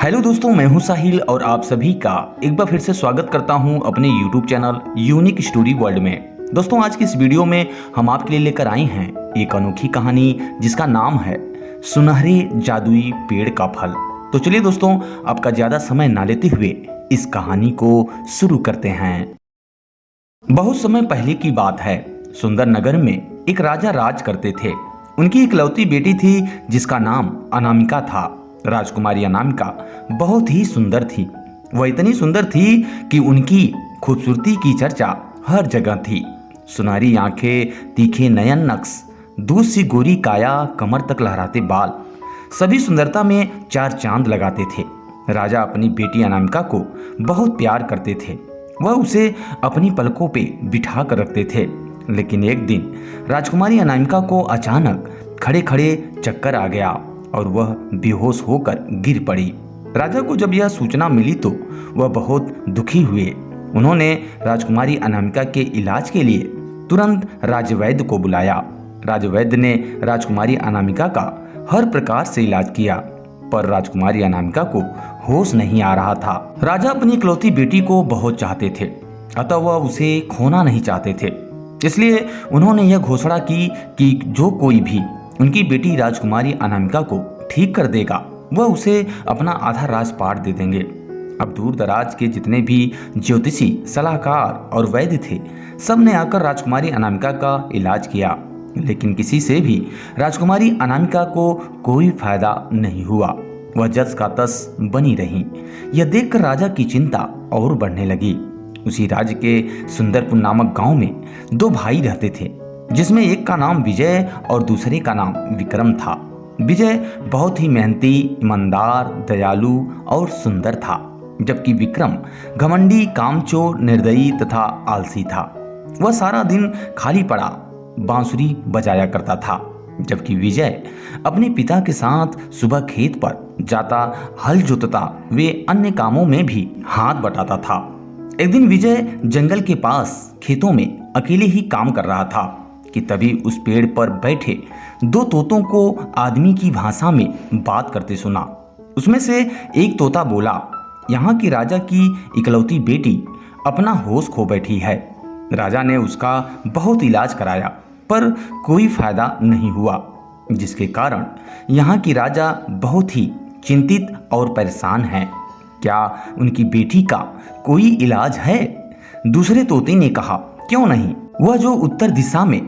Hello दोस्तों, मैं हूं साहिल और आप सभी का एक बार फिर से स्वागत करता हूं अपने YouTube channel unique story world में। दोस्तों, आज की इस वीडियो में हम आपके लिए लेकर आए हैं एक अनोखी कहानी जिसका नाम है सुनहरे जादुई पेड़ का फल। तो चलिए दोस्तों, आपका ज्यादा समय ना लेते हुए इस कहानी को शुरू करते हैं। बहुत समय पहले की बात है। सुंदर नगर में एक राजा राज करते थे। उनकी इकलौती बेटी थी जिसका नाम अनामिका था। राजकुमारी अनामिका बहुत ही सुंदर थी। वह इतनी सुंदर थी कि उनकी खूबसूरती की चर्चा हर जगह थी। सुनहरी आंखें, तीखे नयन नक्श, दूध सी गोरी काया, कमर तक लहराते बाल, सभी सुंदरता में चार चांद लगाते थे। राजा अपनी बेटी अनामिका को बहुत प्यार करते थे। वह उसे अपनी पलकों पे बिठा कर रखते थे। लेकिन एक दिन राजकुमारी अनामिका को अचानक खड़े खड़े चक्कर आ गया और वह बेहोश होकर गिर पड़ी। राजा को जब यह सूचना मिली तो वह बहुत दुखी हुए। उन्होंने राजकुमारी अनामिका के इलाज के लिए तुरंत राजवैद्य को बुलाया। राजवैद्य ने राजकुमारी अनामिका का हर प्रकार से इलाज किया, पर राजकुमारी अनामिका को होश नहीं आ रहा था। राजा अपनी इकलौती बेटी को बहुत चाहते थे, अतः वह उसे खोना नहीं चाहते थे। इसलिए उन्होंने यह घोषणा की कि जो कोई भी उनकी बेटी राजकुमारी अनामिका को ठीक कर देगा, वह उसे अपना आधा राजपाट दे देंगे। अब दूर दराज के जितने भी ज्योतिषी, सलाहकार और वैद्य थे, सब ने आकर राजकुमारी अनामिका का इलाज किया, लेकिन किसी से भी राजकुमारी अनामिका को कोई फायदा नहीं हुआ। वह जस का तस बनी रही। यह देखकर राजा की चिंता और बढ़ने लगी। उसी राज्य के सुंदरपुर नामक गांव में दो भाई रहते थे, जिसमें एक का नाम विजय और दूसरे का नाम विक्रम था। विजय बहुत ही मेहनती, ईमानदार, दयालु और सुंदर था, जबकि विक्रम घमंडी, कामचोर, निर्दयी तथा आलसी था। वह सारा दिन खाली पड़ा बांसुरी बजाया करता था, जबकि विजय अपने पिता के साथ सुबह खेत पर जाता, हल जोतता, वे अन्य कामों में भी हाथ बटाता था। एक दिन विजय जंगल के पास खेतों में अकेले ही काम कर रहा था कि तभी उस पेड़ पर बैठे दो तोतों को आदमी की भाषा में बात करते सुना। उसमें से एक तोता बोला, यहाँ की राजा की इकलौती बेटी अपना होश खो बैठी है। राजा ने उसका बहुत इलाज कराया, पर कोई फायदा नहीं हुआ, जिसके कारण यहाँ की राजा बहुत ही चिंतित और परेशान है। क्या उनकी बेटी का कोई इलाज है? दूसरे तोते ने कहा, क्यों नहीं, वह जो उत्तर दिशा में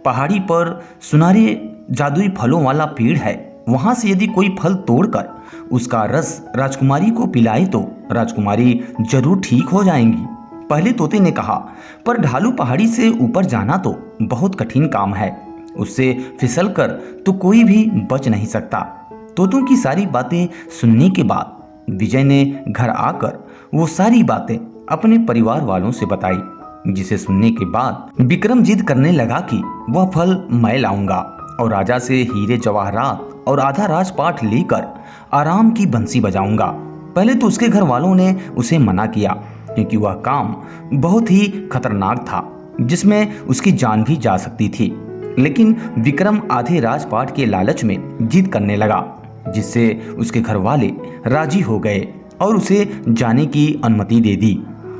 पहाड़ी पर सुनहरे जादुई फलों वाला पेड़ है, वहां से यदि कोई फल तोड़कर उसका रस राजकुमारी को पिलाए तो राजकुमारी जरूर ठीक हो जाएंगी। पहले तोते ने कहा, पर ढालू पहाड़ी से ऊपर जाना तो बहुत कठिन काम है, उससे फिसलकर तो कोई भी बच नहीं सकता। तोतों की सारी बातें सुनने के बाद विजय ने घर आकर वो सारी बातें अपने परिवार वालों से बताई, जिसे सुनने के बाद विक्रम जिद करने लगा कि वह फल मैं लाऊंगा और राजा से हीरे जवाहरात और आधा राजपाट लेकर आराम की बंसी बजाऊंगा। पहले तो उसके घर वालों ने उसे मना किया, क्योंकि वह काम बहुत ही खतरनाक था, जिसमें उसकी जान भी जा सकती थी। लेकिन विक्रम आधे राजपाट के लालच में जिद करने लगा, जिससे उसके घर वाले राजी हो गए और उसे जाने की अनुमति दे दी।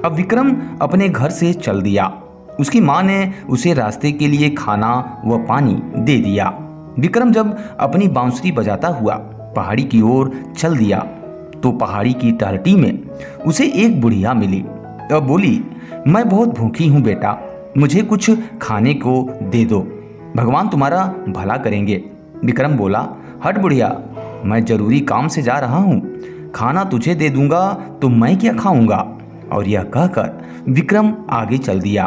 अब विक्रम अपने घर से चल दिया। उसकी माँ ने उसे रास्ते के लिए खाना व पानी दे दिया। विक्रम जब अपनी बांसुरी बजाता हुआ पहाड़ी की ओर चल दिया तो पहाड़ी की टहलटी में उसे एक बुढ़िया मिली और बोली, मैं बहुत भूखी हूँ बेटा, मुझे कुछ खाने को दे दो, भगवान तुम्हारा भला करेंगे। विक्रम बोला, हट बुढ़िया, मैं जरूरी काम से जा रहा हूँ, खाना तुझे दे दूंगा तो मैं क्या खाऊंगा। और यह कहकर विक्रम आगे चल दिया,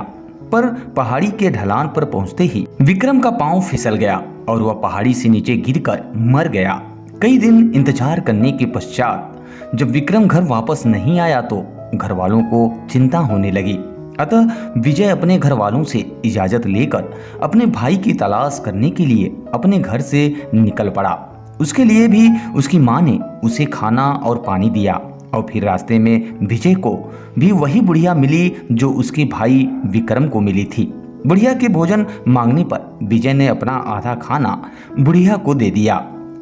पर पहाड़ी के ढलान पर पहुंचते ही विक्रम का पांव फिसल गया और वह पहाड़ी से नीचे गिरकर मर गया। कई दिन इंतजार करने के पश्चात जब विक्रम घर वापस नहीं आया तो घर वालों को चिंता होने लगी। अतः विजय अपने घर वालों से इजाजत लेकर अपने भाई की तलाश करने के लिए अपने घर से निकल पड़ा। उसके लिए भी उसकी माँ ने उसे खाना और पानी दिया और फिर रास्ते में विजय को भी वही बुढ़िया मिली जो उसके भाई विक्रम को मिली थी। बुढ़िया के भोजन मांगने पर विजय ने अपना आधा खाना बुढ़िया को दे दिया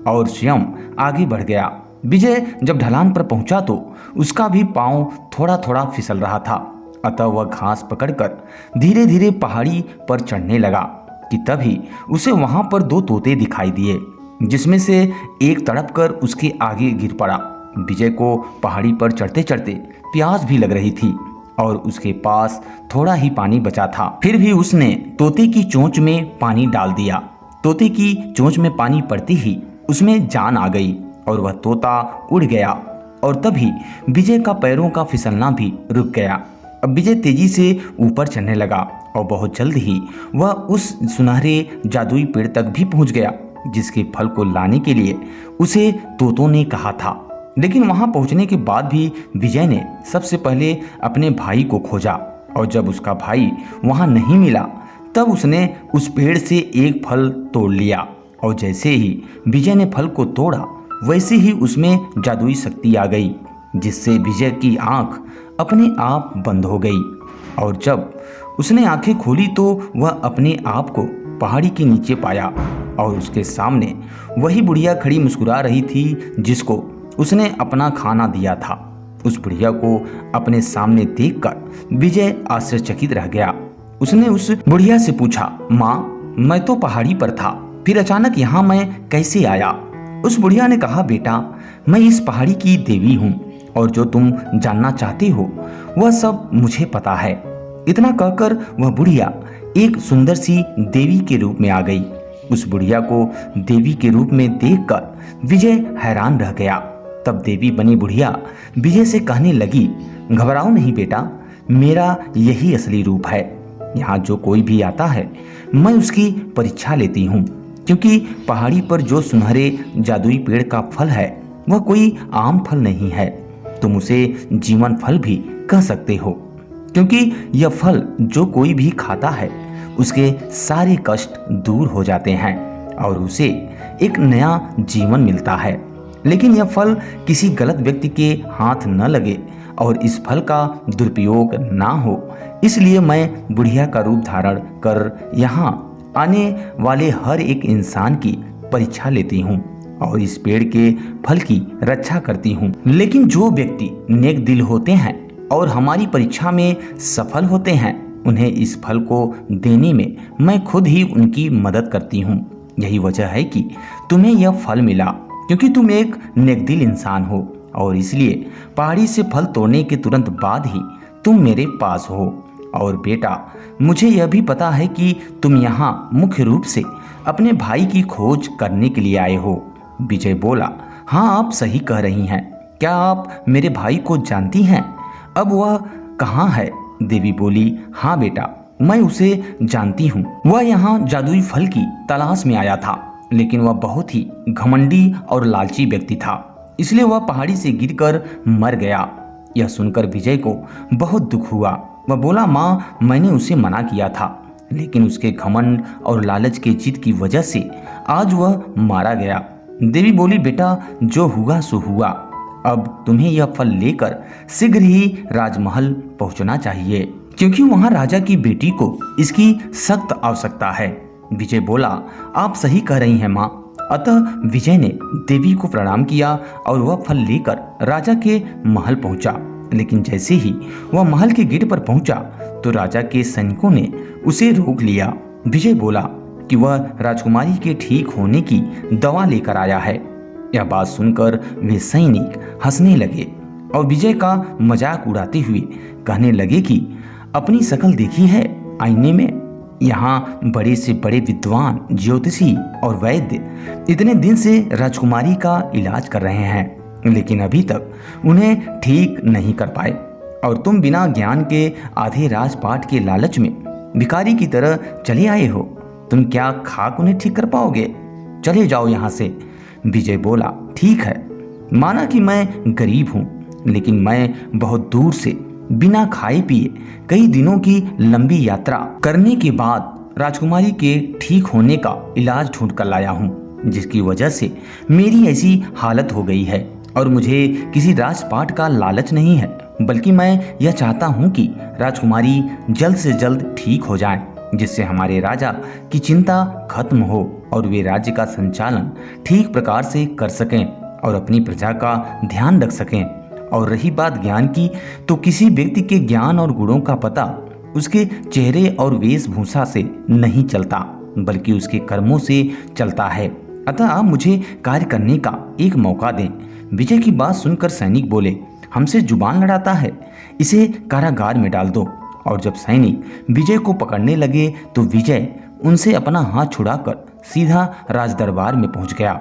और स्वयं आगे बढ़ गया। विजय जब ढलान पर पहुंचा तो उसका भी पांव थोड़ा थोड़ा फिसल रहा था। अतः वह घास पकड़कर धीरे धीरे पहाड़ी पर चढ़ने लगा कि तभी उसे वहां पर दो तोते दिखाई दिए, जिसमें से एक तड़प कर उसके आगे गिर पड़ा। विजय को पहाड़ी पर चढ़ते चढ़ते प्यास भी लग रही थी और उसके पास थोड़ा ही पानी बचा था। फिर भी उसने तोते की चोंच में पानी डाल दिया। तोते की चोंच में पानी पड़ती ही उसमें जान आ गई और वह तोता उड़ गया और तभी विजय का पैरों का फिसलना भी रुक गया। अब विजय तेजी से ऊपर चढ़ने लगा और बहुत जल्द ही वह उस सुनहरे जादुई पेड़ तक भी पहुंच गया, जिसके फल को लाने के लिए उसे तोतों ने कहा था। लेकिन वहां पहुंचने के बाद भी विजय ने सबसे पहले अपने भाई को खोजा और जब उसका भाई वहां नहीं मिला तब उसने उस पेड़ से एक फल तोड़ लिया और जैसे ही विजय ने फल को तोड़ा वैसे ही उसमें जादुई शक्ति आ गई, जिससे विजय की आंख अपने आप बंद हो गई। और जब उसने आंखें खोली तो वह अपने आप को पहाड़ी के नीचे पाया और उसके सामने वही बुढ़िया खड़ी मुस्कुरा रही थी जिसको उसने अपना खाना दिया था। उस बुढ़िया को अपने सामने देखकर विजय आश्चर्यचकित रह गया। उसने उस बुढ़िया से पूछा, माँ, मैं तो पहाड़ी पर था, फिर अचानक यहाँ मैं कैसे आया? उस बुढ़िया ने कहा, बेटा, मैं इस पहाड़ी की देवी हूँ और जो तुम जानना चाहते हो वह सब मुझे पता है। इतना कहकर वह बुढ़िया एक सुंदर सी देवी के रूप में आ गई। उस बुढ़िया को देवी के रूप में देखकर विजय हैरान रह गया। तब देवी बनी बुढ़िया विजय से कहने लगी, घबराओ नहीं बेटा, मेरा यही असली रूप है। यहाँ जो कोई भी आता है मैं उसकी परीक्षा लेती हूँ, क्योंकि पहाड़ी पर जो सुनहरे जादुई पेड़ का फल है वह कोई आम फल नहीं है, तुम उसे जीवन फल भी कह सकते हो, क्योंकि यह फल जो कोई भी खाता है उसके सारे कष्ट दूर हो जाते हैं और उसे एक नया जीवन मिलता है। लेकिन यह फल किसी गलत व्यक्ति के हाथ न लगे और इस फल का दुरुपयोग ना हो, इसलिए मैं बुढ़िया का रूप धारण कर यहाँ आने वाले हर एक इंसान की परीक्षा लेती हूँ और इस पेड़ के फल की रक्षा करती हूँ। लेकिन जो व्यक्ति नेक दिल होते हैं और हमारी परीक्षा में सफल होते हैं उन्हें इस फल को देने में मैं खुद ही उनकी मदद करती हूँ। यही वजह है कि तुम्हें यह फल मिला, क्योंकि तुम एक नेक दिल इंसान हो और इसलिए पहाड़ी से फल तोड़ने के तुरंत बाद ही तुम मेरे पास हो। और बेटा, मुझे यह भी पता है कि तुम यहाँ मुख्य रूप से अपने भाई की खोज करने के लिए आए हो। विजय बोला, हाँ, आप सही कह रही हैं। क्या आप मेरे भाई को जानती हैं? अब वह कहाँ है? देवी बोली, हाँ बेटा, मैं उसे जानती हूँ। वह यहाँ जादुई फल की तलाश में आया था, लेकिन वह बहुत ही घमंडी और लालची व्यक्ति था, इसलिए वह पहाड़ी से गिरकर मर गया। यह सुनकर विजय को बहुत दुख हुआ। वह बोला, माँ, मैंने उसे मना किया था, लेकिन उसके घमंड और लालच के जिद की वजह से आज वह मारा गया। देवी बोली, बेटा, जो हुआ सो हुआ। अब तुम्हें यह फल लेकर शीघ्र ही राजमहल पहुंचना चाहिए, क्योंकि वहां राजा की बेटी को इसकी सख्त आवश्यकता है। विजय बोला, आप सही कह रही हैं माँ। अतः विजय ने देवी को प्रणाम किया और वह फल लेकर राजा के महल पहुंचा। लेकिन जैसे ही वह महल के गेट पर पहुंचा तो राजा के सैनिकों ने उसे रोक लिया। विजय बोला कि वह राजकुमारी के ठीक होने की दवा लेकर आया है। यह बात सुनकर वे सैनिक हंसने लगे और विजय का मजाक उड़ाते हुए कहने लगे कि अपनी शक्ल देखी है आईने में? यहाँ बड़े से बड़े विद्वान, ज्योतिषी और वैद्य इतने दिन से राजकुमारी का इलाज कर रहे हैं, लेकिन अभी तक उन्हें ठीक नहीं कर पाए, और तुम बिना ज्ञान के आधे राजपाट के लालच में भिखारी की तरह चले आए हो। तुम क्या खाक उन्हें ठीक कर पाओगे? चले जाओ यहाँ से। विजय बोला, ठीक है, माना कि मैं गरीब हूँ, लेकिन मैं बहुत दूर से बिना खाए पिए कई दिनों की लंबी यात्रा करने के बाद राजकुमारी के ठीक होने का इलाज ढूंढ कर लाया हूँ, जिसकी वजह से मेरी ऐसी हालत हो गई है। और मुझे किसी राजपाट का लालच नहीं है, बल्कि मैं यह चाहता हूँ कि राजकुमारी जल्द से जल्द ठीक हो जाए, जिससे हमारे राजा की चिंता खत्म हो और वे राज्य का संचालन ठीक प्रकार से कर सकें और अपनी प्रजा का ध्यान रख सकें। और रही बात ज्ञान की, तो किसी व्यक्ति के ज्ञान और गुणों का पता उसके चेहरे और वेशभूषा से नहीं चलता, बल्कि उसके कर्मों से चलता है। अतः आप मुझे कार्य करने का एक मौका दें। विजय की बात सुनकर सैनिक बोले, हमसे जुबान लड़ाता है, इसे कारागार में डाल दो। और जब सैनिक विजय को पकड़ने लगे तो विजय उनसे अपना हाथ छुड़ाकर सीधा राजदरबार में पहुंच गया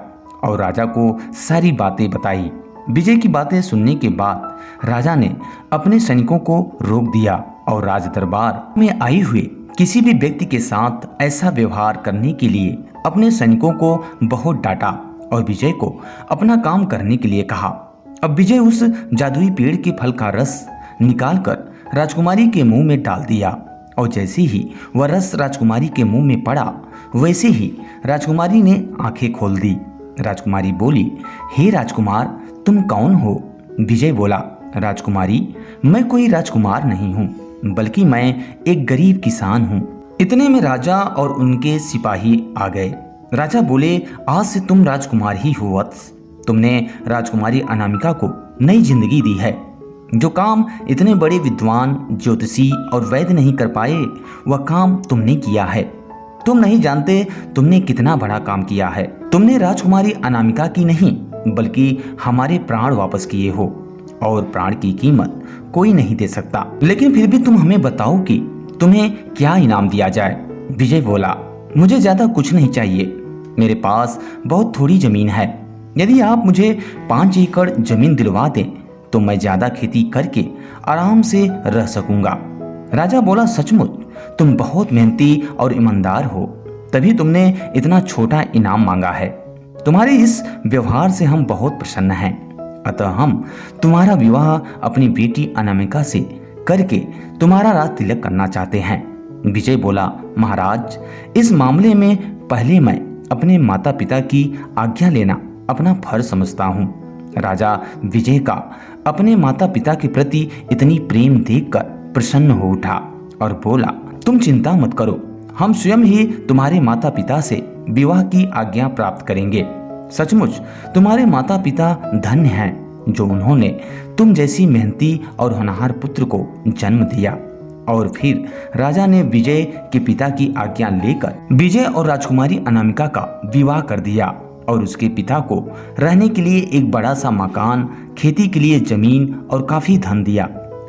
और राजा को सारी बातें बताई। विजय की बातें सुनने के बाद राजा ने अपने सैनिकों को रोक दिया और राजदरबार में आई हुए किसी भी व्यक्ति के साथ ऐसा व्यवहार करने के लिए अपने सैनिकों को बहुत डांटा और विजय को अपना काम करने के लिए कहा। अब विजय उस जादुई पेड़ के फल का रस निकालकर राजकुमारी के मुंह में डाल दिया और जैसे ही वह रस राजकुमारी के मुंह में पड़ा, वैसे ही राजकुमारी ने आंखें खोल दी। राजकुमारी बोली, हे राजकुमार, तुम कौन हो? विजय बोला, राजकुमारी, मैं कोई राजकुमार नहीं हूँ, बल्कि मैं एक गरीब किसान हूँ। इतने में राजा और उनके सिपाही आ गए। राजा बोले, आज से तुम राजकुमार ही हो वत्स। तुमने राजकुमारी अनामिका को नई जिंदगी दी है। जो काम इतने बड़े विद्वान, ज्योतिषी और वैद्य नहीं कर पाए, वह काम तुमने किया है। तुम नहीं जानते तुमने कितना बड़ा काम किया है। तुमने राजकुमारी अनामिका की नहीं, बल्कि हमारे प्राण वापस किए हो, और प्राण की कीमत कोई नहीं दे सकता। लेकिन फिर भी तुम हमें बताओ कि तुम्हें क्या इनाम दिया जाए। विजय बोला, मुझे ज्यादा कुछ नहीं चाहिए, मेरे पास बहुत थोड़ी जमीन है। यदि आप मुझे 5 एकड़ जमीन दिलवा दें तो मैं ज्यादा खेती करके आराम से रह सकूंगा। राजा बोला, सचमुच तुम बहुत मेहनती और ईमानदार हो, तभी तुमने इतना छोटा इनाम मांगा है। तुम्हारे इस व्यवहार से हम बहुत प्रसन्न हैं। अतः हम तुम्हारा विवाह अपनी बेटी अनामिका से करके तुम्हारा राज तिलक करना चाहते हैं। विजय बोला, महाराज, इस मामले में पहले मैं अपने माता पिता की आज्ञा लेना अपना फर्ज समझता हूँ। राजा विजय का अपने माता पिता के प्रति इतनी प्रेम देखकर प्रसन्न हो उठा और बोला, तुम चिंता मत करो, हम स्वयं ही तुम्हारे माता पिता से विवाह की आज्ञा प्राप्त करेंगे। सचमुच तुम्हारे माता पिता धन्य हैं जो उन्होंने तुम जैसी मेहनती और होनहार पुत्र को जन्म दिया। और फिर राजा ने विजय के पिता की आज्ञा लेकर विजय और राजकुमारी अनामिका का विवाह कर दिया और उसके पिता को रहने के लिए एक बड़ा सा मकान, खेती के लिए जमीन और काफी धन दिया।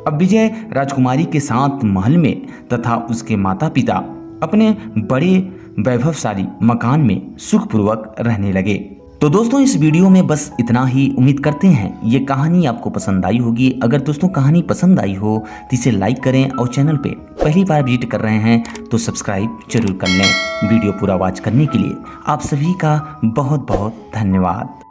अब विजय राजकुमारी के साथ महल में तथा उसके माता पिता अपने बड़े वैभवशाली मकान में सुखपूर्वक रहने लगे। तो दोस्तों, इस वीडियो में बस इतना ही। उम्मीद करते हैं ये कहानी आपको पसंद आई होगी। अगर दोस्तों कहानी पसंद आई हो तो इसे लाइक करें और चैनल पे पहली बार विजिट कर रहे हैं तो सब्सक्राइब जरूर कर लें। वीडियो पूरा वॉच करने के लिए आप सभी का बहुत बहुत धन्यवाद।